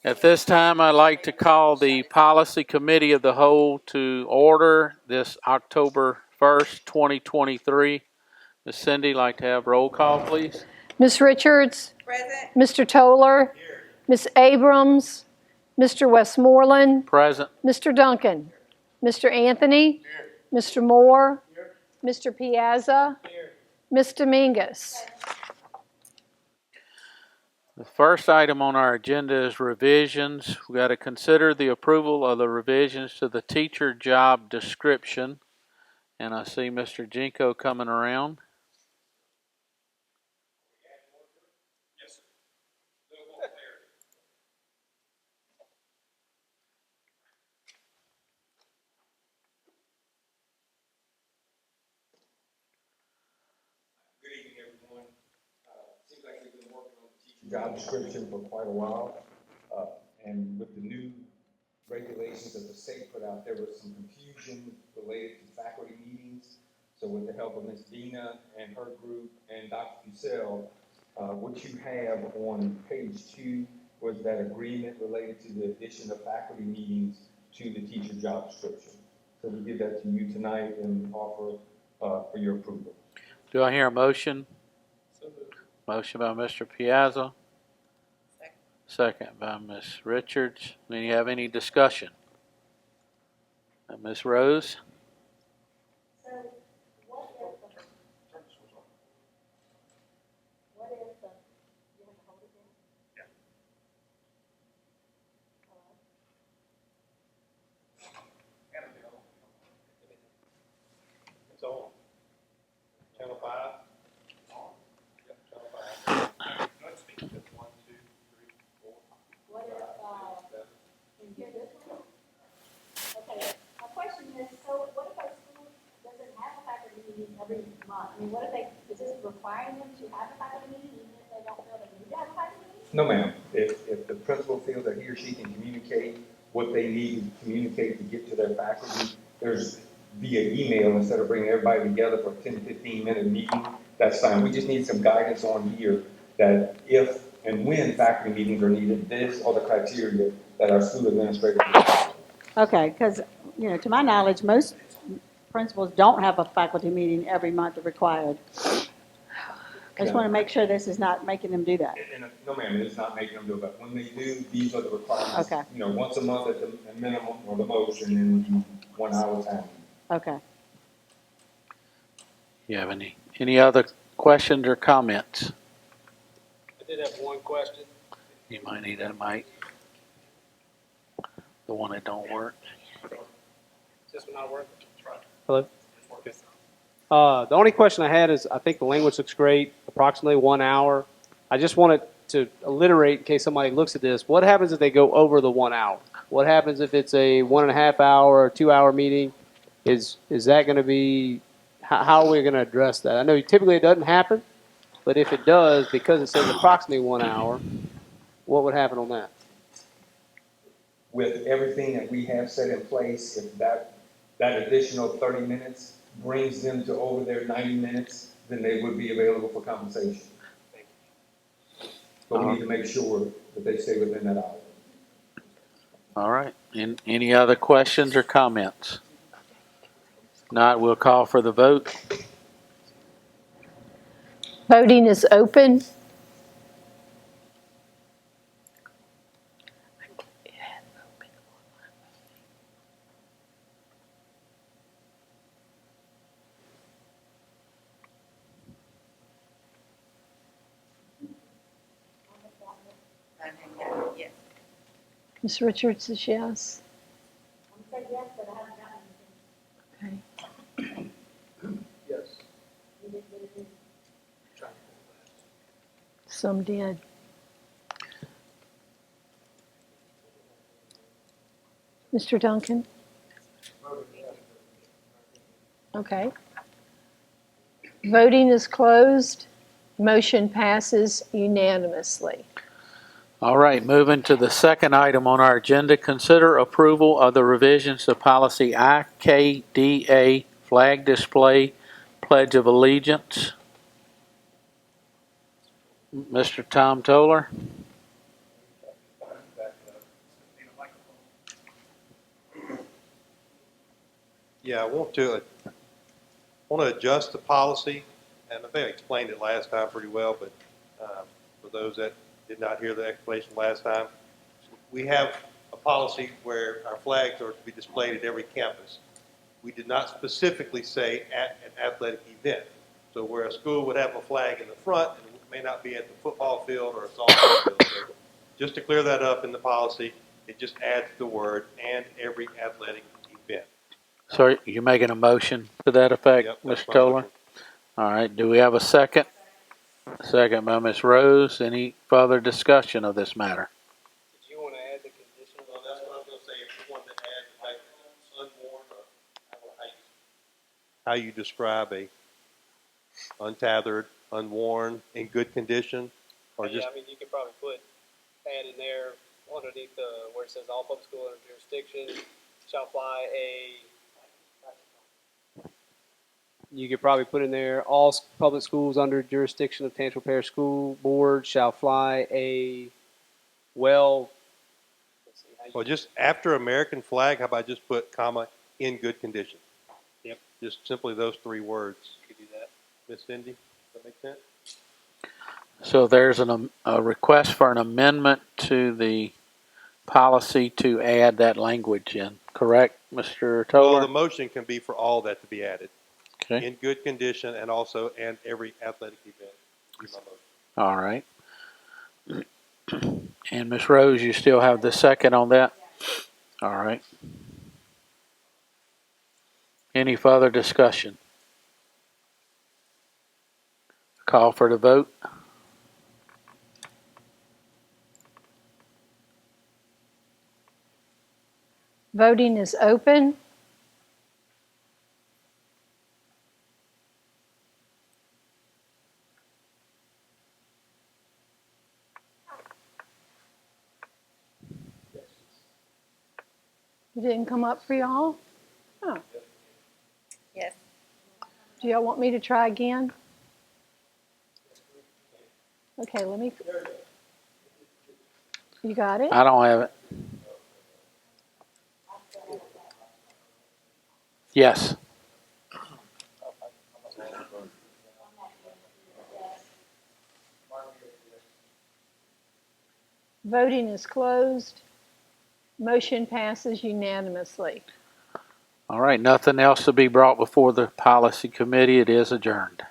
At this time, I'd like to call the Policy Committee of the Whole to order this October 1st, 2023. Ms. Cindy, like to have roll call, please? Ms. Richards? Present. Mr. Toller? Here. Ms. Abrams? Mr. Westmoreland? Present. Mr. Duncan? Mr. Anthony? Here. Mr. Moore? Here. Mr. Piazza? Here. Ms. Dominguez? The first item on our agenda is revisions. We've got to consider the approval of the revisions to the teacher job description. And I see Mr. Jinko coming around. Yes, sir. Good evening, everyone. Seems like we've been working on the teacher job description for quite a while. And with the new regulations that the state put out, there was some confusion related to faculty meetings. So with the help of Ms. Dina and her group and Dr. Fussell, what you have on page 2 was that agreement related to the addition of faculty meetings to the teacher job description. So we give that to you tonight and offer for your approval. Do I hear a motion? Motion by Mr. Piazza. Second by Ms. Richards. Do you have any discussion? Ms. Rose? So what if the, you have to hold it down? Yeah. Hello? It's on. Channel 5. Yep, Channel 5. Let's speak to 1, 2, 3, 4. What if, can you hear this one? Okay, my question is, so what if our school doesn't have a faculty meeting every month? I mean, what if is this requiring them to have a faculty meeting even if they don't feel they need to have a faculty meeting? No, ma'am. If the principal feels that he or she can communicate what they need to communicate to get to their faculty, there's via email instead of bringing everybody together for a 10 to 15 minute meeting, that's fine. We just need some guidance on here that if and when faculty meetings are needed, this are the criteria that our school administrators follow. Okay, because, you know, to my knowledge, most principals don't have a faculty meeting every month required. I just want to make sure this is not making them do that. And no, ma'am, it's not making them do it, but when they do, these are the requirements. Okay. You know, once a month at the minimum or the most, and then 1 hour time. Okay. You have any other questions or comments? I did have one question. You might need that mic. The one that don't work. Is this one not working? Hello? Okay. The only question I had is, I think the language looks great, approximately 1 hour. I just wanted to alliterate in case somebody looks at this. What happens if they go over the 1 hour? What happens if it's a 1.5 hour or 2 hour meeting? Is that going to be, how are we going to address that? I know typically it doesn't happen, but if it does, because it says approximately 1 hour, what would happen on that? With everything that we have set in place, if that additional 30 minutes brings them to over their 90 minutes, then they would be available for compensation. Thank you. But we need to make sure that they stay within that hour. All right. Any other questions or comments? If not, we'll call for the vote. Voting is open. Yes. Ms. Richards is yes. I'm saying yes, but I haven't gotten anything. Okay. Yes. You didn't get it in. Some did. Mr. Duncan? Okay. Voting is closed. Motion passes unanimously. All right, moving to the second item on our agenda, consider approval of the revisions to policy IKDA, flag display, Pledge of Allegiance. Mr. Tom Toller. Yeah, I want to adjust the policy, and I think I explained it last time pretty well, but for those that did not hear the explanation last time, we have a policy where our flags are to be displayed at every campus. We did not specifically say at an athletic event. So where a school would have a flag in the front, and it may not be at the football field or a softball field. So just to clear that up in the policy, it just adds the word "and every athletic event." So you're making a motion to that effect, Yep, Mr. that's my Toller? motion. All right, do we have a second? Second by Ms. Rose. Any further discussion of this matter? Did you want to add the condition? Well, that's what I was going to say. If you wanted to add the fact that it's unworn, or how you describe a untethered, unworn, in good condition, or just, Yeah, I mean, you could probably add in there underneath where it says all public school under jurisdiction shall fly a. You could probably put in there, all public schools under jurisdiction of Tangipahoa Parish School Board shall fly a well. Let's see, how you- well, just after American flag, how about just put comma, in good condition? Yep. Just simply those three words. You could do that. Miss Cindy, does that make sense? So there's a request for an amendment to the policy to add that language in, correct, Mr. Well, Toller? the motion can be for all that to be added. Okay, In good condition, and also, and every athletic event. Be my motion. all right. And Ms. Rose, you still have the second on that? All right. Any further discussion? Call for the vote. Voting is open. It didn't come up for y'all? Oh. Yes. Do y'all want me to try again? Okay, let me. You got it? I don't have it. Yes. Voting is closed. Motion passes unanimously. All right, nothing else to be brought before the policy committee. It is adjourned.